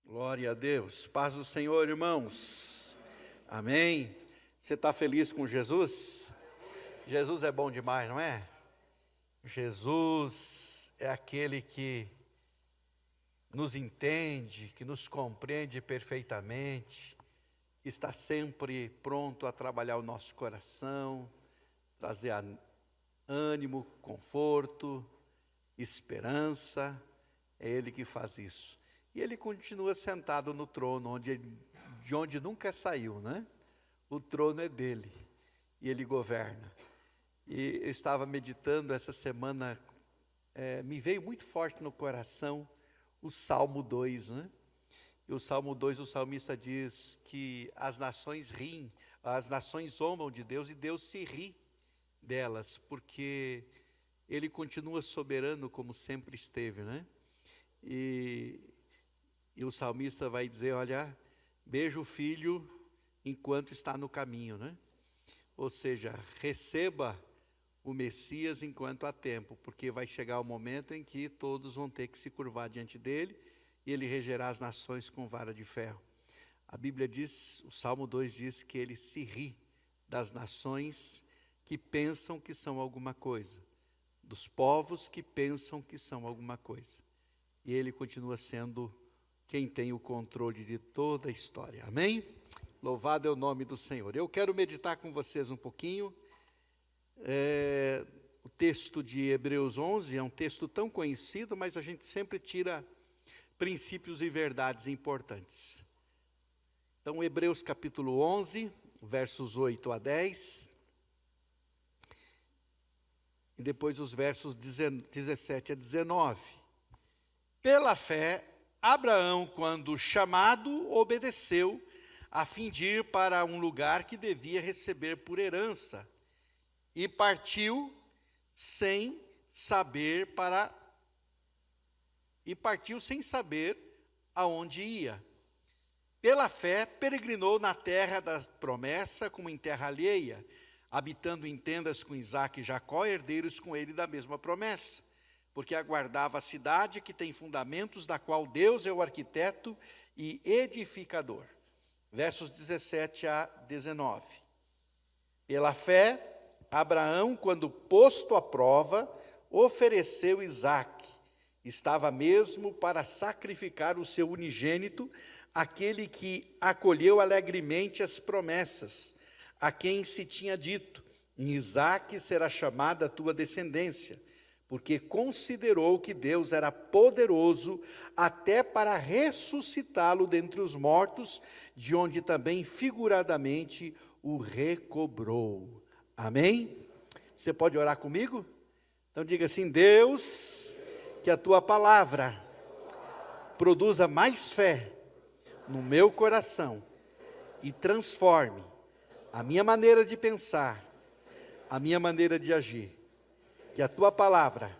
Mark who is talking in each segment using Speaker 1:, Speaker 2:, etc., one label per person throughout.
Speaker 1: Glória a Deus. Paz do Senhor, irmãos. Amém. Você está feliz com Jesus? Jesus é bom demais, não é? Jesus é aquele que nos entende, que nos compreende perfeitamente, que está sempre pronto a trabalhar o nosso coração, trazer ânimo, conforto, esperança. É Ele que faz isso. E Ele continua sentado no trono, de onde nunca saiu, né? O trono é dele, e Ele governa. E eu estava meditando essa semana, me veio muito forte no coração o Salmo 2, né? E o Salmo 2, o salmista diz que as nações riem, as nações zombam de Deus e Deus se ri delas, porque Ele continua soberano como sempre esteve, né? E o salmista vai dizer, olha, beija o filho enquanto está no caminho, né? Ou seja, receba o Messias enquanto há tempo, porque vai chegar o momento em que todos vão ter que se curvar diante dele, e ele regerá as nações com vara de ferro. A Bíblia diz, o Salmo 2 diz que ele se ri das nações que pensam que são alguma coisa, dos povos que pensam que são alguma coisa. E ele continua sendo quem tem o controle de toda a história. Amém? Louvado é o nome do Senhor. Eu quero meditar com vocês um pouquinho. O texto de Hebreus 11 é um texto tão conhecido, mas a gente sempre tira princípios e verdades importantes. Então, Hebreus capítulo 11, versos 8 a 10. E depois os versos 17 a 19. Pela fé, Abraão, quando chamado, obedeceu, a fim de ir para um lugar que devia receber por herança, e partiu sem saber aonde ia. Pela fé, peregrinou na terra da promessa, como em terra alheia, habitando em tendas com Isaque e Jacó, herdeiros com ele da mesma promessa, porque aguardava a cidade que tem fundamentos, da qual Deus é o arquiteto e edificador. Versos 17 a 19. Pela fé, Abraão, quando posto à prova, ofereceu Isaque. Estava mesmo para sacrificar o seu unigênito, aquele que acolheu alegremente as promessas, a quem se tinha dito, em Isaque será chamada a tua descendência, porque considerou que Deus era poderoso até para ressuscitá-lo dentre os mortos, de onde também figuradamente o recobrou. Amém? Você pode orar comigo? Então diga assim, Deus, que a tua palavra produza mais fé no meu coração e transforme a minha maneira de pensar, a minha maneira de agir. Que a tua palavra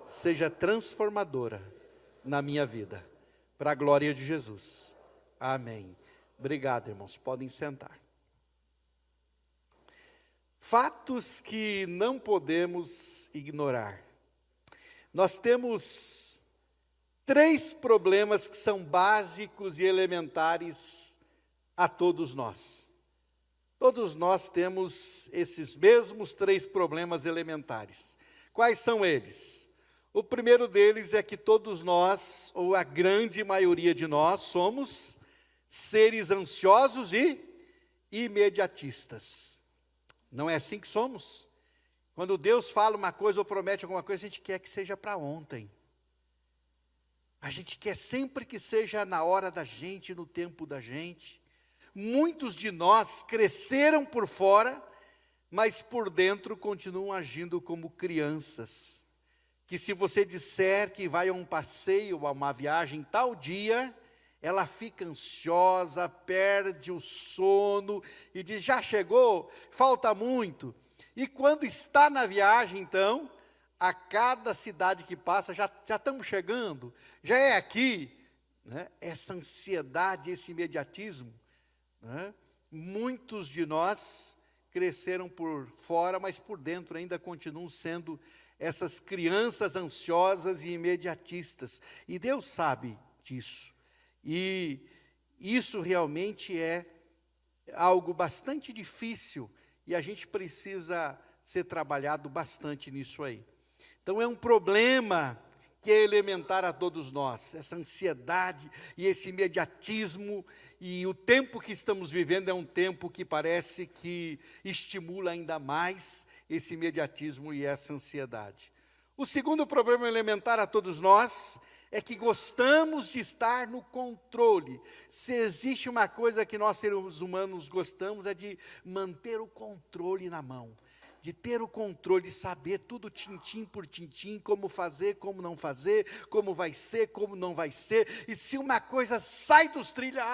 Speaker 1: seja transformadora na minha vida, para a glória de Jesus. Amém. Obrigado, irmãos. Podem sentar. Fatos que não podemos ignorar. Nós temos 3 problemas que são básicos e elementares a todos nós. Todos nós temos esses mesmos 3 problemas elementares. Quais são eles? O primeiro deles é que todos nós, ou a grande maioria de nós, somos seres ansiosos e imediatistas. Não é assim que somos? Quando Deus fala uma coisa ou promete alguma coisa, a gente quer que seja para ontem. A gente quer sempre que seja na hora da gente, no tempo da gente. Muitos de nós cresceram por fora, mas por dentro continuam agindo como crianças. Que se você disser que vai a um passeio, a uma viagem tal dia, ela fica ansiosa, perde o sono e diz, já chegou? Falta muito. E quando está na viagem, então, a cada cidade que passa, já estamos chegando, já é aqui, né? Essa ansiedade, esse imediatismo, né? Muitos de nós cresceram por fora, mas por dentro ainda continuam sendo essas crianças ansiosas e imediatistas. E Deus sabe disso. E isso realmente é algo bastante difícil e a gente precisa ser trabalhado bastante nisso aí. Então é um problema que é elementar a todos nós, essa ansiedade e esse imediatismo, e o tempo que estamos vivendo é um tempo que parece que estimula ainda mais esse imediatismo e essa ansiedade. O segundo problema elementar a todos nós é que gostamos de estar no controle. Se existe uma coisa que nós seres humanos gostamos é de manter o controle na mão. De ter o controle, de saber tudo tintim por tintim, como fazer, como não fazer, como vai ser, como não vai ser. E se uma coisa sai dos trilhos,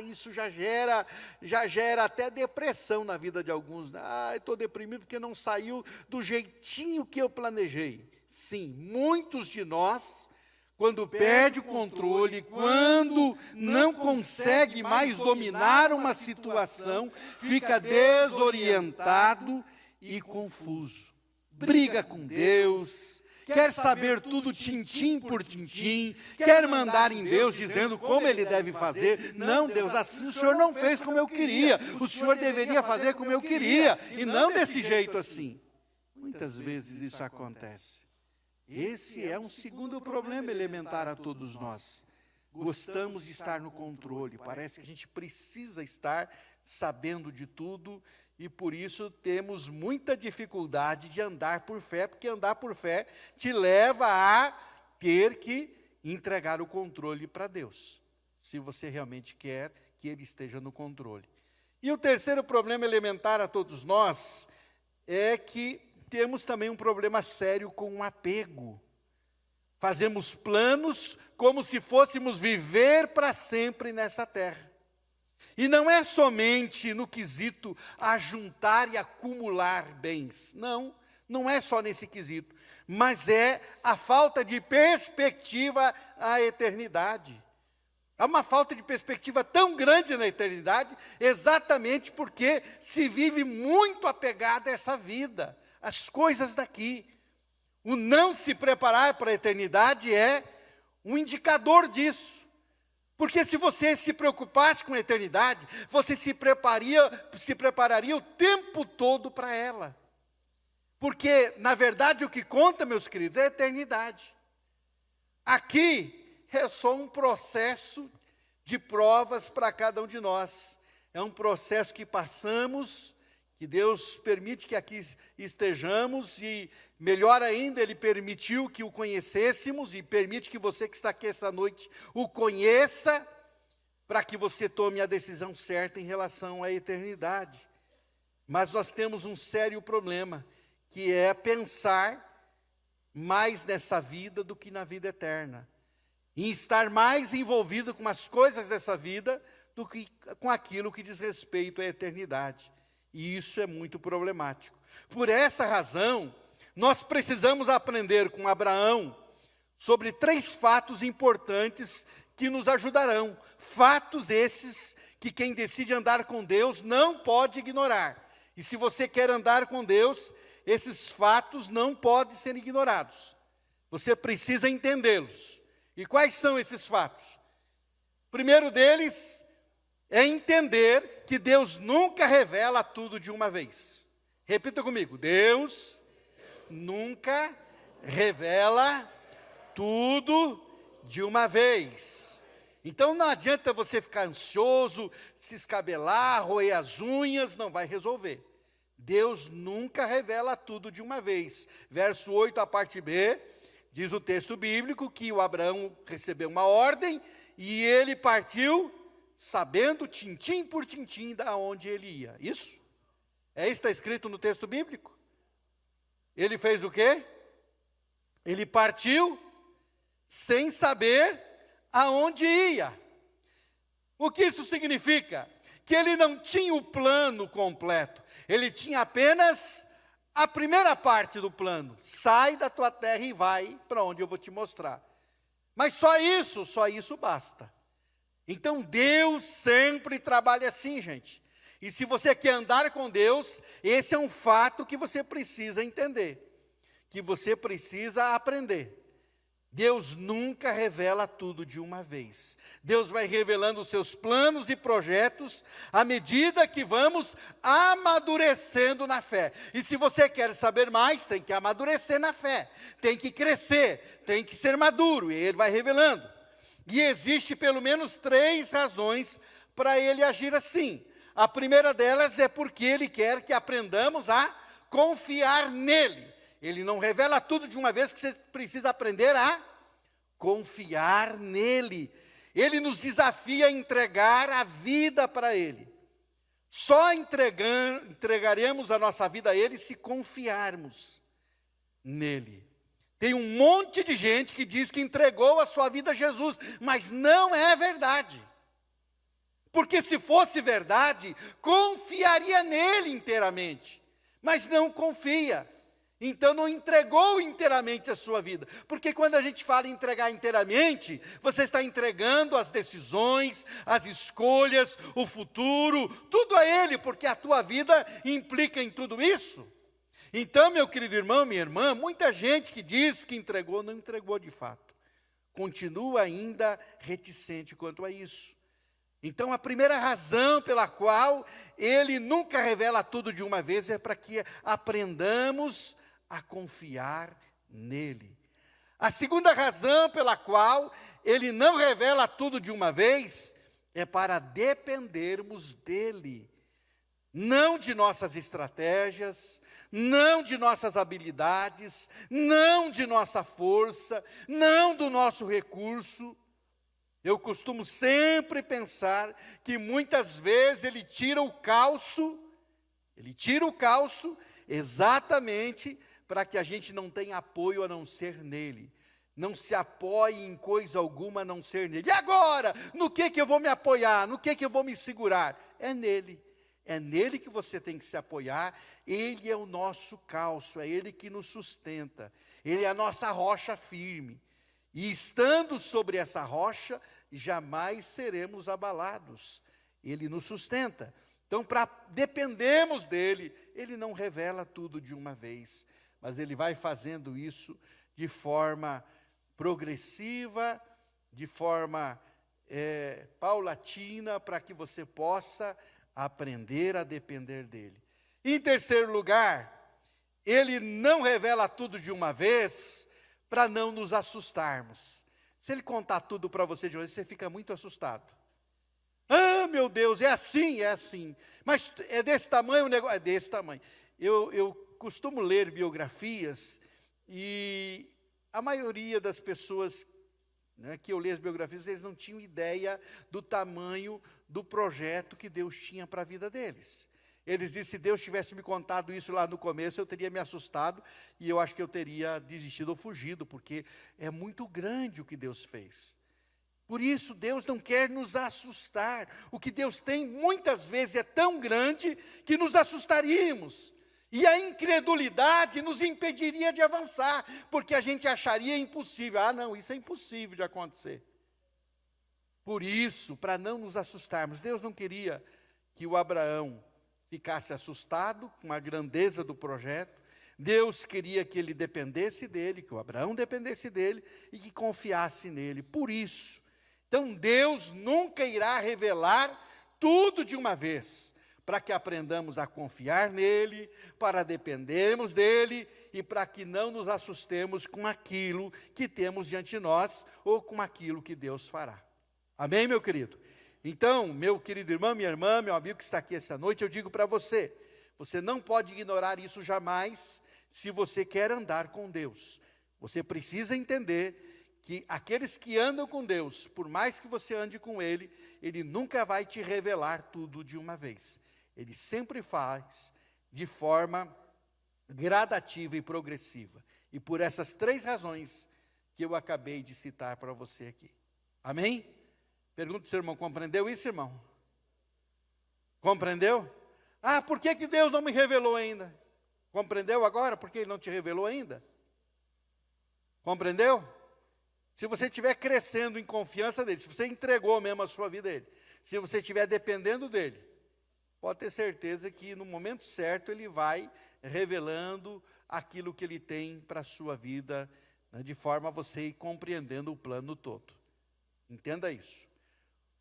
Speaker 1: isso já gera até depressão na vida de alguns. Estou deprimido porque não saiu do jeitinho que eu planejei. Sim, muitos de nós, quando perde o controle, quando não consegue mais dominar uma situação, fica desorientado e confuso. Briga com Deus, quer saber tudo tintim por tintim, quer mandar em Deus dizendo como Ele deve fazer. Não, Deus, assim o Senhor não fez como eu queria, o Senhor deveria fazer como eu queria, e não desse jeito assim. Muitas vezes isso acontece. Esse é um segundo problema elementar a todos nós. Gostamos de estar no controle, parece que a gente precisa estar sabendo de tudo, e por isso temos muita dificuldade de andar por fé, porque andar por fé te leva a ter que entregar o controle para Deus, se você realmente quer que Ele esteja no controle. E o terceiro problema elementar a todos nós é que temos também um problema sério com o apego. Fazemos planos como se fôssemos viver para sempre nessa terra. E não é somente no quesito ajuntar e acumular bens. Não, não é só nesse quesito. Mas é a falta de perspectiva à eternidade. Há uma falta de perspectiva tão grande na eternidade, exatamente porque se vive muito apegado a essa vida, às coisas daqui. O não se preparar para a eternidade é um indicador disso. Porque se você se preocupasse com a eternidade, você se prepararia o tempo todo para ela. Porque, na verdade, o que conta, meus queridos, é a eternidade. Aqui é só um processo de provas para cada um de nós. É um processo que passamos, que Deus permite que aqui estejamos, e melhor ainda, Ele permitiu que o conhecêssemos, e permite que você que está aqui essa noite o conheça, para que você tome a decisão certa em relação à eternidade. Mas nós temos um sério problema, que é pensar mais nessa vida do que na vida eterna, e estar mais envolvido com as coisas dessa vida do que com aquilo que diz respeito à eternidade. E isso é muito problemático. Por essa razão, nós precisamos aprender com Abraão sobre 3 fatos importantes que nos ajudarão. Fatos esses que quem decide andar com Deus não pode ignorar. E se você quer andar com Deus, esses fatos não podem ser ignorados. Você precisa entendê-los. E quais são esses fatos? O primeiro deles é entender que Deus nunca revela tudo de uma vez. Repita comigo: Deus nunca revela tudo de uma vez. Então não adianta você ficar ansioso, se escabelar, roer as unhas, não vai resolver. Deus nunca revela tudo de uma vez. Verso 8, a parte B, diz o texto bíblico que o Abraão recebeu uma ordem e ele partiu sabendo tintim por tintim da onde ele ia. Isso? É isso que está escrito no texto bíblico? Ele fez o quê? Ele partiu sem saber aonde ia. O que isso significa? Que ele não tinha o plano completo. Ele tinha apenas a primeira parte do plano. Sai da tua terra e vai para onde eu vou te mostrar. Mas só isso basta. Então Deus sempre trabalha assim, gente. E se você quer andar com Deus, esse é um fato que você precisa entender, que você precisa aprender. Deus nunca revela tudo de uma vez. Deus vai revelando os seus planos e projetos à medida que vamos amadurecendo na fé. E se você quer saber mais, tem que amadurecer na fé, tem que crescer, tem que ser maduro, e Ele vai revelando. E existe pelo menos 3 razões para Ele agir assim. A primeira delas é porque Ele quer que aprendamos a confiar nele. Ele não revela tudo de uma vez, que você precisa aprender a confiar nele. Ele nos desafia a entregar a vida para Ele. Só entregaremos a nossa vida a Ele se confiarmos nele. Tem um monte de gente que diz que entregou a sua vida a Jesus, mas não é verdade. Porque se fosse verdade, confiaria nele inteiramente. Mas não confia. Então não entregou inteiramente a sua vida. Porque quando a gente fala em entregar inteiramente, você está entregando as decisões, as escolhas, o futuro, tudo a Ele, porque a tua vida implica em tudo isso. Então, meu querido irmão, minha irmã, muita gente que diz que entregou, não entregou de fato. Continua ainda reticente quanto a isso. Então, a primeira razão pela qual Ele nunca revela tudo de uma vez é para que aprendamos a confiar nele. A segunda razão pela qual Ele não revela tudo de uma vez é para dependermos dele. Não de nossas estratégias, não de nossas habilidades, não de nossa força, não do nosso recurso. Eu costumo sempre pensar que muitas vezes Ele tira o calço exatamente para que a gente não tenha apoio a não ser nele. Não se apoie em coisa alguma a não ser nele. E agora? No que eu vou me apoiar? No que eu vou me segurar? É nele. É nele que você tem que se apoiar. Ele é o nosso calço, é Ele que nos sustenta. Ele é a nossa rocha firme. E estando sobre essa rocha, jamais seremos abalados. Ele nos sustenta. Então, para dependermos dele, Ele não revela tudo de uma vez, mas Ele vai fazendo isso de forma progressiva, de forma paulatina, para que você possa aprender a depender dele. Em terceiro lugar, Ele não revela tudo de uma vez, para não nos assustarmos. Se Ele contar tudo para você de uma vez, você fica muito assustado. Ah, meu Deus, é assim, é assim. Mas é desse tamanho o negócio? É desse tamanho. Eu costumo ler biografias e a maioria das pessoas, né, que eu leio as biografias, eles não tinham ideia do tamanho do projeto que Deus tinha para a vida deles. Eles dizem, se Deus tivesse me contado isso lá no começo, eu teria me assustado e eu acho que eu teria desistido ou fugido, porque é muito grande o que Deus fez. Por isso, Deus não quer nos assustar. O que Deus tem, muitas vezes, é tão grande que nos assustaríamos. E a incredulidade nos impediria de avançar, porque a gente acharia impossível. Ah, não, isso é impossível de acontecer. Por isso, para não nos assustarmos, Deus não queria que o Abraão ficasse assustado com a grandeza do projeto. Deus queria que ele dependesse dele, que o Abraão dependesse dele e que confiasse nele. Por isso, então Deus nunca irá revelar tudo de uma vez, para que aprendamos a confiar nele, para dependermos dele e para que não nos assustemos com aquilo que temos diante de nós ou com aquilo que Deus fará. Amém, meu querido? Então, meu querido irmão, minha irmã, meu amigo que está aqui essa noite, eu digo para você, você não pode ignorar isso jamais se você quer andar com Deus. Você precisa entender que aqueles que andam com Deus, por mais que você ande com Ele, Ele nunca vai te revelar tudo de uma vez. Ele sempre faz de forma gradativa e progressiva. E por essas 3 razões que eu acabei de citar para você aqui. Amém? Pergunta ao seu irmão, compreendeu isso, irmão? Compreendeu? Ah, por que Deus não me revelou ainda? Compreendeu agora? Por que Ele não te revelou ainda? Compreendeu? Se você estiver crescendo em confiança dEle, se você entregou mesmo a sua vida a Ele, se você estiver dependendo dEle, pode ter certeza que no momento certo Ele vai revelando aquilo que Ele tem para a sua vida né, de forma a você ir compreendendo o plano todo. Entenda isso.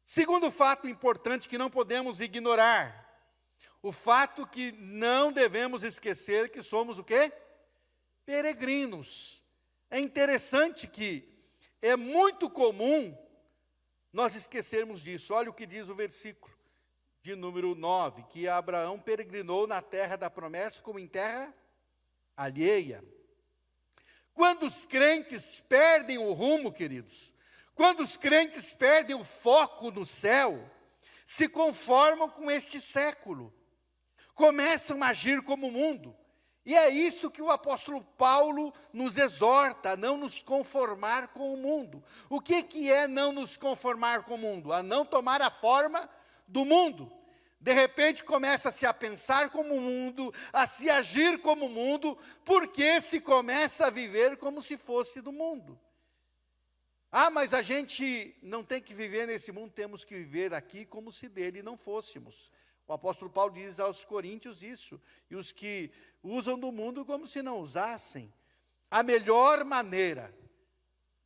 Speaker 1: Segundo fato importante que não podemos ignorar, o fato que não devemos esquecer que somos o quê? Peregrinos. É interessante que é muito comum nós esquecermos disso. Olha o que diz o versículo de número 9, que Abraão peregrinou na terra da promessa como em terra alheia. Quando os crentes perdem o rumo, queridos, quando os crentes perdem o foco no céu, se conformam com este século, começam a agir como o mundo. E é isso que o apóstolo Paulo nos exorta, a não nos conformar com o mundo. O que é não nos conformar com o mundo? A não tomar a forma do mundo. De repente começa-se a pensar como o mundo, a se agir como o mundo, porque se começa a viver como se fosse do mundo. Ah, mas a gente não tem que viver nesse mundo, temos que viver aqui como se dele não fôssemos. O apóstolo Paulo diz aos coríntios isso, e os que usam do mundo como se não usassem. A melhor maneira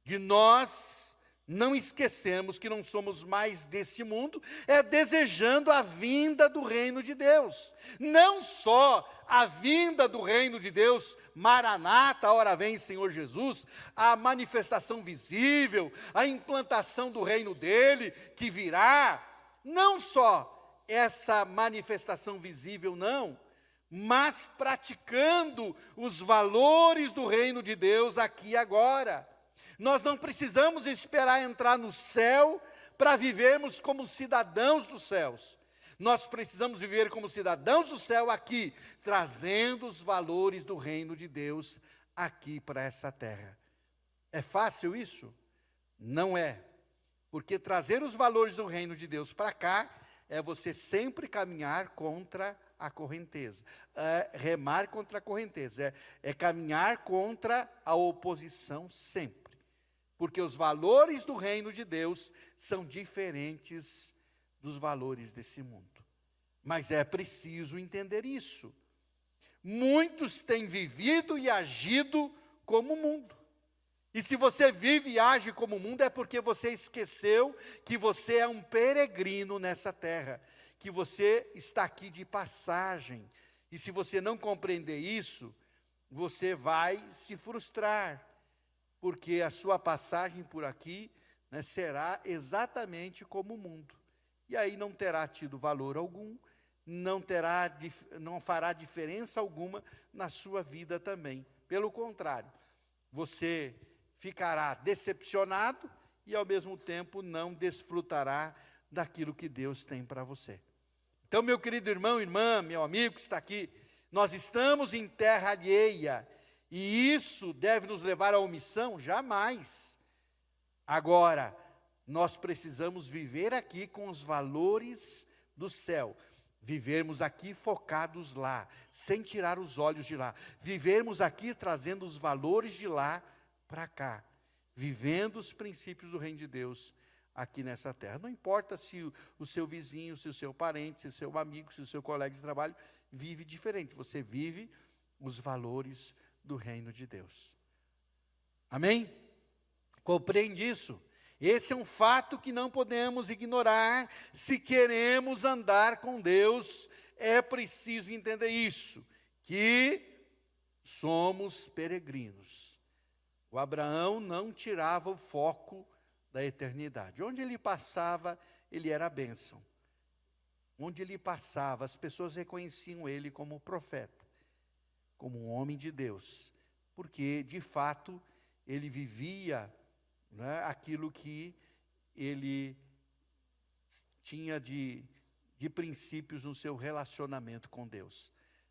Speaker 1: de nós não esquecermos que não somos mais deste mundo é desejando a vinda do reino de Deus. Não só a vinda do reino de Deus, Maranata, ora vem Senhor Jesus, a manifestação visível, a implantação do reino dele que virá, não só essa manifestação visível, não, mas praticando os valores do reino de Deus aqui e agora. Nós não precisamos esperar entrar no céu para vivermos como cidadãos dos céus. Nós precisamos viver como cidadãos do céu aqui, trazendo os valores do reino de Deus aqui para essa terra. É fácil isso? Não é. Porque trazer os valores do reino de Deus para cá é você sempre caminhar contra a correnteza, remar contra a correnteza, é caminhar contra a oposição sempre. Porque os valores do reino de Deus são diferentes dos valores desse mundo. Mas é preciso entender isso. Muitos têm vivido e agido como o mundo. E se você vive e age como o mundo, é porque você esqueceu que você é um peregrino nessa terra, que você está aqui de passagem. E se você não compreender isso, você vai se frustrar, porque a sua passagem por aqui, né, será exatamente como o mundo. E aí não terá tido valor algum, não fará diferença alguma na sua vida também. Pelo contrário, você ficará decepcionado e ao mesmo tempo não desfrutará daquilo que Deus tem para você. Então, meu querido irmão, irmã, meu amigo que está aqui, nós estamos em terra alheia, e isso deve nos levar à omissão? Jamais. Agora, nós precisamos viver aqui com os valores do céu. Vivermos aqui focados lá, sem tirar os olhos de lá. Vivermos aqui trazendo os valores de lá para cá. Vivendo os princípios do reino de Deus aqui nessa terra. Não importa se o seu vizinho, se o seu parente, se o seu amigo, se o seu colega de trabalho vive diferente. Você vive os valores do reino de Deus. Amém? Compreende isso? Esse é um fato que não podemos ignorar. Se queremos andar com Deus, é preciso entender isso, que somos peregrinos. O Abraão não tirava o foco da eternidade. Onde ele passava, ele era a bênção. Onde ele passava, as pessoas reconheciam ele como profeta, como um homem de Deus, porque, de fato, ele vivia, né, aquilo que ele tinha de princípios no seu relacionamento com Deus.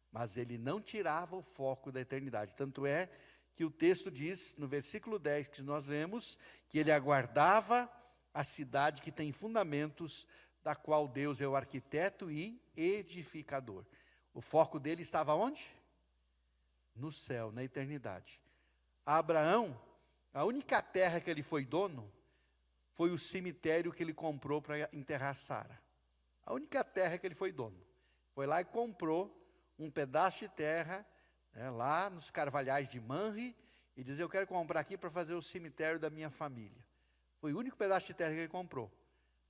Speaker 1: Mas ele não tirava o foco da eternidade. Tanto é que o texto diz, no versículo 10, que nós lemos, que ele aguardava a cidade que tem fundamentos, da qual Deus é o arquiteto e edificador. O foco dele estava onde? No céu, na eternidade. Abraão, a única terra que ele foi dono, foi o cemitério que ele comprou para enterrar Sara. A única terra que ele foi dono. Foi lá e comprou um pedaço de terra, lá nos Carvalhais de Manre, e dizer, eu quero comprar aqui para fazer o cemitério da minha família. Foi o único pedaço de terra que ele comprou,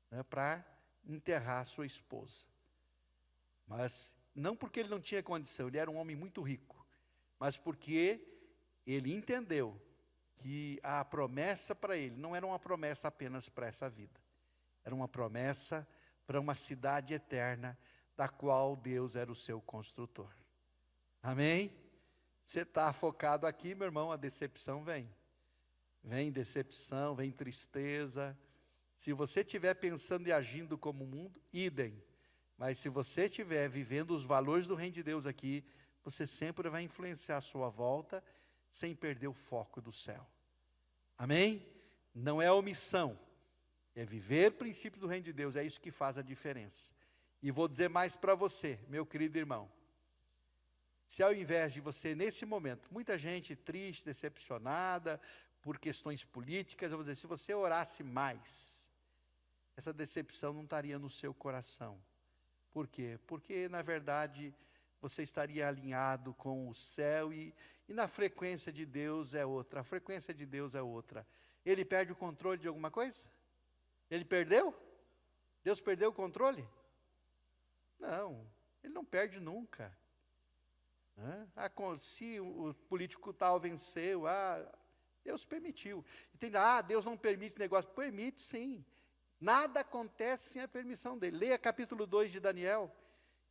Speaker 1: né, para enterrar sua esposa. Mas não porque ele não tinha condição, ele era um homem muito rico, mas porque ele entendeu que a promessa para ele não era uma promessa apenas para essa vida, era uma promessa para uma cidade eterna, da qual Deus era o seu construtor. Amém? Você está focado aqui, meu irmão, a decepção vem. Vem decepção, vem tristeza. Se você estiver pensando e agindo como o mundo, idem. Mas se você estiver vivendo os valores do reino de Deus aqui, você sempre vai influenciar a sua volta, sem perder o foco do céu. Amém? Não é omissão, é viver o princípio do reino de Deus, é isso que faz a diferença. E vou dizer mais para você, meu querido irmão. Se ao invés de você, nesse momento, muita gente triste, decepcionada, por questões políticas, eu vou dizer, se você orasse mais, essa decepção não estaria no seu coração. Por quê? Porque, na verdade, você estaria alinhado com o céu e na frequência de Deus é outra. A frequência de Deus é outra. Ele perde o controle de alguma coisa? Ele perdeu? Deus perdeu o controle? Não, ele não perde nunca. Se o político tal venceu, Deus permitiu. Entende? Deus não permite negócio. Permite sim. Nada acontece sem a permissão dele. Leia capítulo 2 de Daniel.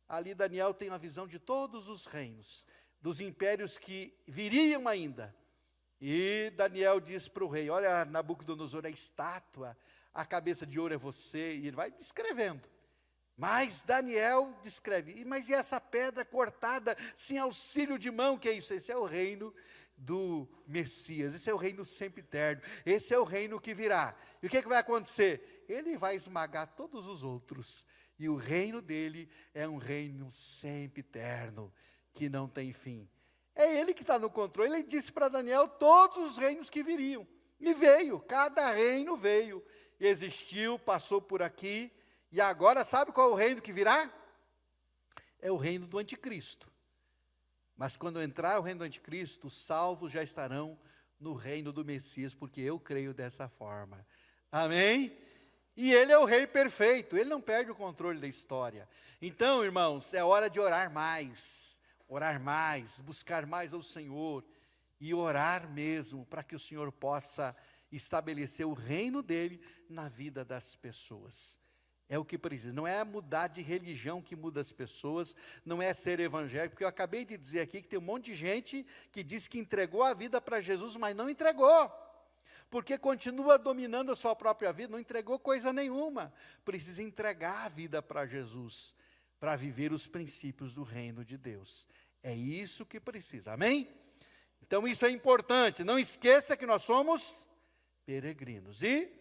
Speaker 1: Ali Daniel tem uma visão de todos os reinos, dos impérios que viriam ainda. E Daniel diz para o rei, olha, Nabucodonosor, a estátua, a cabeça de ouro é você. E ele vai descrevendo. Mas Daniel descreve, mas e essa pedra cortada sem auxílio de mão, que é isso? Esse é o reino do Messias, esse é o reino sempiterno, esse é o reino que virá. E o que vai acontecer? Ele vai esmagar todos os outros, e o reino dele é um reino sempiterno, que não tem fim. É ele que está no controle. Ele disse para Daniel todos os reinos que viriam, e veio, cada reino veio, e existiu, passou por aqui. E agora, sabe qual é o reino que virá? É o reino do anticristo. Mas quando entrar o reino do anticristo, os salvos já estarão no reino do Messias, porque eu creio dessa forma. Amém? E ele é o rei perfeito, ele não perde o controle da história. Então, irmãos, é hora de orar mais, buscar mais ao Senhor, e orar mesmo, para que o Senhor possa estabelecer o reino dele na vida das pessoas. É o que precisa, não é mudar de religião que muda as pessoas, não é ser evangélico, porque eu acabei de dizer aqui que tem um monte de gente que diz que entregou a vida para Jesus, mas não entregou, porque continua dominando a sua própria vida, não entregou coisa nenhuma. Precisa entregar a vida para Jesus, para viver os princípios do reino de Deus. É isso que precisa, amém? Então isso é importante, não esqueça que nós somos peregrinos. E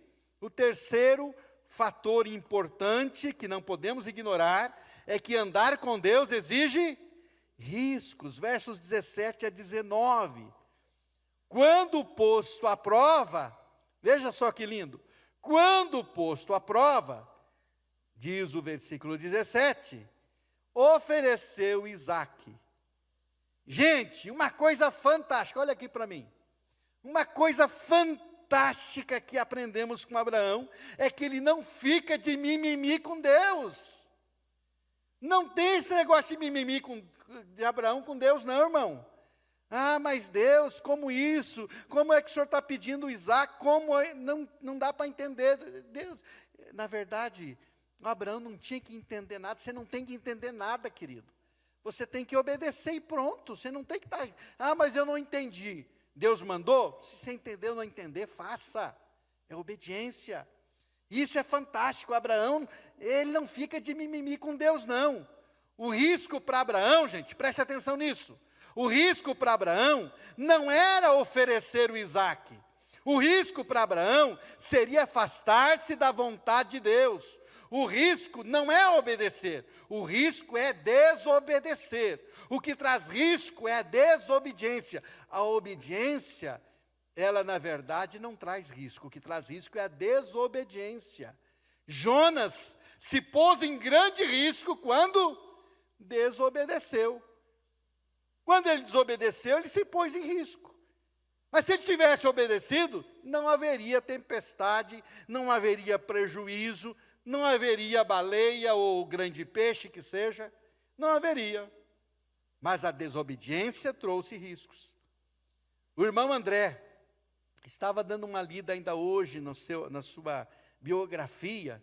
Speaker 1: o terceiro fator importante que não podemos ignorar é que andar com Deus exige riscos. Versos 17 a 19. Quando posto à prova, veja só que lindo. Quando posto à prova, diz o versículo 17, ofereceu Isaque. Gente, uma coisa fantástica, olha aqui para mim. Uma coisa fantástica que aprendemos com Abraão, é que ele não fica de mimimi com Deus. Não tem esse negócio de mimimi de Abraão com Deus, não, irmão. Mas Deus, como isso? Como é que o senhor está pedindo Isaac? Como não dá para entender. Deus, na verdade, Abraão não tinha que entender nada. Você não tem que entender nada, querido. Você tem que obedecer e pronto. Você não tem que estar, mas eu não entendi. Deus mandou? Se você entender ou não entender, faça. É obediência. Isso é fantástico. Abraão, ele não fica de mimimi com Deus, não. O risco para Abraão, gente, preste atenção nisso. O risco para Abraão não era oferecer o Isaque. O risco para Abraão seria afastar-se da vontade de Deus. O risco não é obedecer, o risco é desobedecer. O que traz risco é a desobediência. A obediência, ela na verdade não traz risco, o que traz risco é a desobediência. Jonas se pôs em grande risco quando desobedeceu. Quando ele desobedeceu, ele se pôs em risco. Mas se ele tivesse obedecido, não haveria tempestade, não haveria prejuízo, não haveria baleia ou grande peixe que seja, não haveria. Mas a desobediência trouxe riscos. O irmão André estava dando uma lida ainda hoje na sua biografia.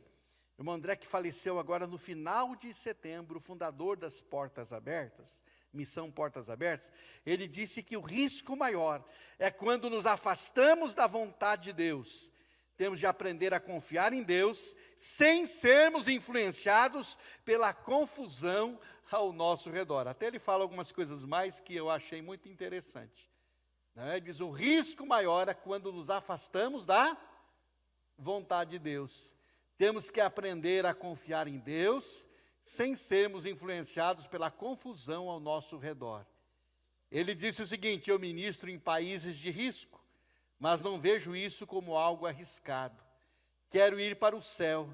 Speaker 1: O irmão André, que faleceu agora no final de setembro, fundador das Portas Abertas, Missão Portas Abertas, ele disse que o risco maior é quando nos afastamos da vontade de Deus. Temos de aprender a confiar em Deus, sem sermos influenciados pela confusão ao nosso redor. Até ele fala algumas coisas mais que eu achei muito interessante. Ele diz, o risco maior é quando nos afastamos da vontade de Deus. Temos que aprender a confiar em Deus, sem sermos influenciados pela confusão ao nosso redor. Ele disse o seguinte, eu ministro em países de risco, mas não vejo isso como algo arriscado. Quero ir para o céu,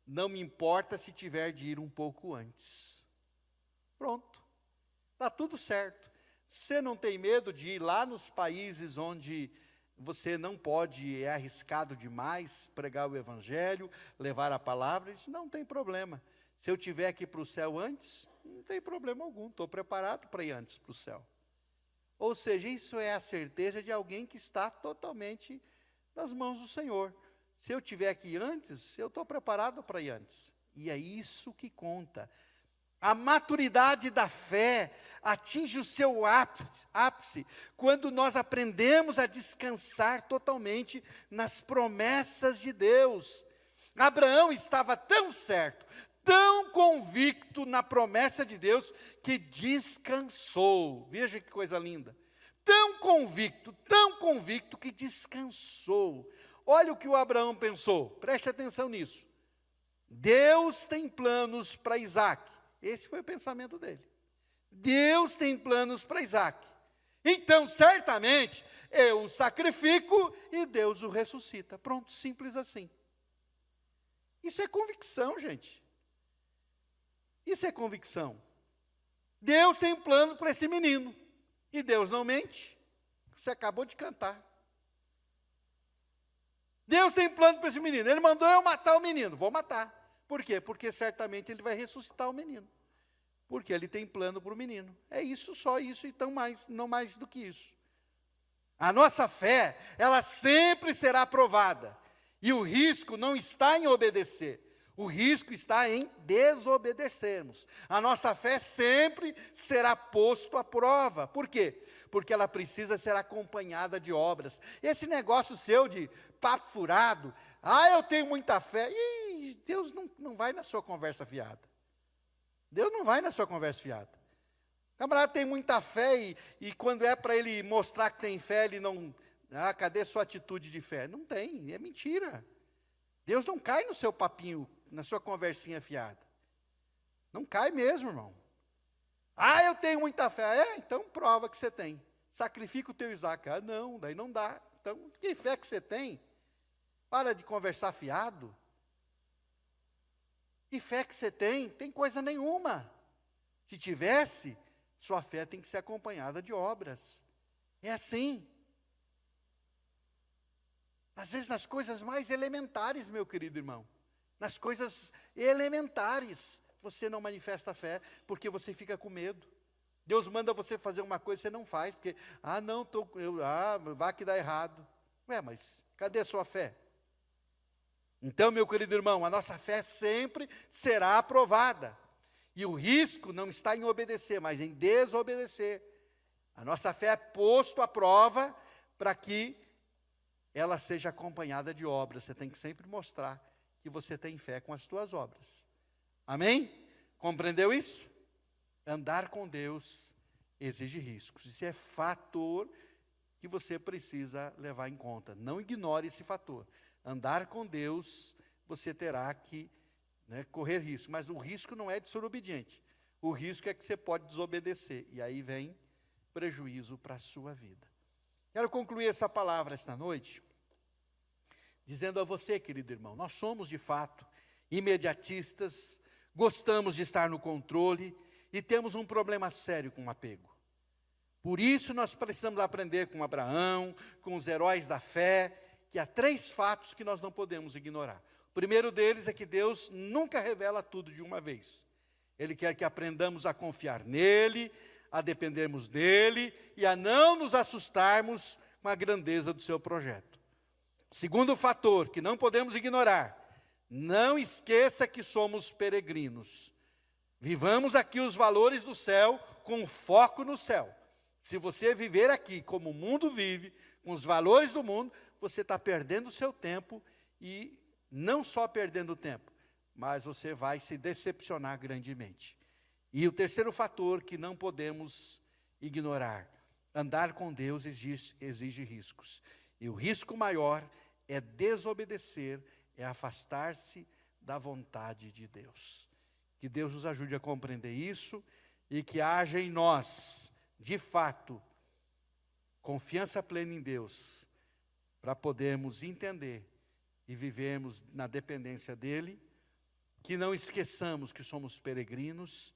Speaker 1: não me importa se tiver de ir um pouco antes. Pronto, está tudo certo. Você não tem medo de ir lá nos países onde você não pode, é arriscado demais, pregar o evangelho, levar a palavra? Isso não tem problema. Se eu tiver que ir para o céu antes, não tem problema algum, estou preparado para ir antes para o céu. Ou seja, isso é a certeza de alguém que está totalmente nas mãos do Senhor. Se eu tiver que ir antes, eu estou preparado para ir antes. E é isso que conta. A maturidade da fé atinge o seu ápice quando nós aprendemos a descansar totalmente nas promessas de Deus. Abraão estava tão certo, tão convicto na promessa de Deus, que descansou. Veja que coisa linda. Tão convicto que descansou. Olha o que o Abraão pensou, preste atenção nisso. Deus tem planos para Isaac. Esse foi o pensamento dele. Deus tem planos para Isaac. Então, certamente, eu o sacrifico e Deus o ressuscita. Pronto, simples assim. Isso é convicção, gente. Isso é convicção. Deus tem plano para esse menino. E Deus não mente. Você acabou de cantar. Deus tem plano para esse menino. Ele mandou eu matar o menino. Vou matar. Por quê? Porque certamente ele vai ressuscitar o menino. Porque ele tem plano para o menino. É isso, só isso, então não mais do que isso. A nossa fé, ela sempre será provada. E o risco não está em obedecer. O risco está em desobedecermos. A nossa fé sempre será posto à prova. Por quê? Porque ela precisa ser acompanhada de obras. Esse negócio seu de papo furado, eu tenho muita fé. Deus não vai na sua conversa fiada. Deus não vai na sua conversa fiada. O camarada tem muita fé e quando é para ele mostrar que tem fé, ele não... cadê sua atitude de fé? Não tem, é mentira. Deus não cai no seu papinho, na sua conversinha fiada. Não cai mesmo, irmão. Eu tenho muita fé. Então prova que você tem. Sacrifica o teu Isaac. Não, daí não dá. Então, que fé que você tem? Para de conversar fiado. Que fé que você tem? Tem coisa nenhuma. Se tivesse, sua fé tem que ser acompanhada de obras. É assim. Às vezes nas coisas mais elementares, meu querido irmão. Nas coisas elementares, você não manifesta fé, porque você fica com medo. Deus manda você fazer uma coisa, você não faz, porque, vai que dá errado. Mas cadê a sua fé? Então, meu querido irmão, a nossa fé sempre será aprovada. E o risco não está em obedecer, mas em desobedecer. A nossa fé é posto à prova para que ela seja acompanhada de obras. Você tem que sempre mostrar que você tem fé com as suas obras. Amém? Compreendeu isso? Andar com Deus exige riscos. Isso é fator que você precisa levar em conta. Não ignore esse fator. Andar com Deus, você terá que correr risco. Mas o risco não é de ser obediente. O risco é que você pode desobedecer. E aí vem prejuízo para a sua vida. Quero concluir essa palavra esta noite, dizendo a você, querido irmão, nós somos de fato imediatistas, gostamos de estar no controle e temos um problema sério com o apego. Por isso nós precisamos aprender com Abraão, com os heróis da fé, que há 3 fatos que nós não podemos ignorar. O primeiro deles é que Deus nunca revela tudo de uma vez. Ele quer que aprendamos a confiar nele, a dependermos dele e a não nos assustarmos com a grandeza do seu projeto. Segundo fator que não podemos ignorar, não esqueça que somos peregrinos. Vivamos aqui os valores do céu com foco no céu. Se você viver aqui como o mundo vive, com os valores do mundo, você está perdendo o seu tempo e não só perdendo tempo, mas você vai se decepcionar grandemente. E o terceiro fator que não podemos ignorar, andar com Deus exige riscos. E o risco maior é desobedecer, é afastar-se da vontade de Deus. Que Deus nos ajude a compreender isso e que haja em nós, de fato, confiança plena em Deus, para podermos entender e vivermos na dependência dEle, que não esqueçamos que somos peregrinos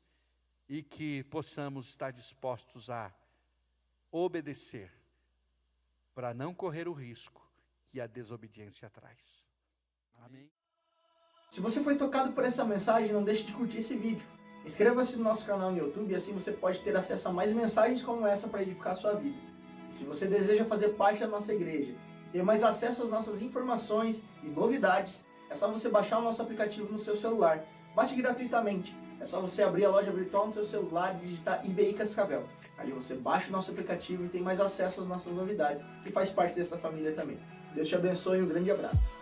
Speaker 1: e que possamos estar dispostos a obedecer, para não correr o risco que a desobediência traz. Amém?
Speaker 2: Se você foi tocado por essa mensagem, não deixe de curtir esse vídeo. Inscreva-se no nosso canal no YouTube e assim você pode ter acesso a mais mensagens como essa para edificar a sua vida. E se você deseja fazer parte da nossa igreja e ter mais acesso às nossas informações e novidades, é só você baixar o nosso aplicativo no seu celular. Baixe gratuitamente. É só você abrir a loja virtual no seu celular e digitar IBI Cascavel. Aí você baixa o nosso aplicativo e tem mais acesso às nossas novidades e faz parte dessa família também. Deus te abençoe e um grande abraço.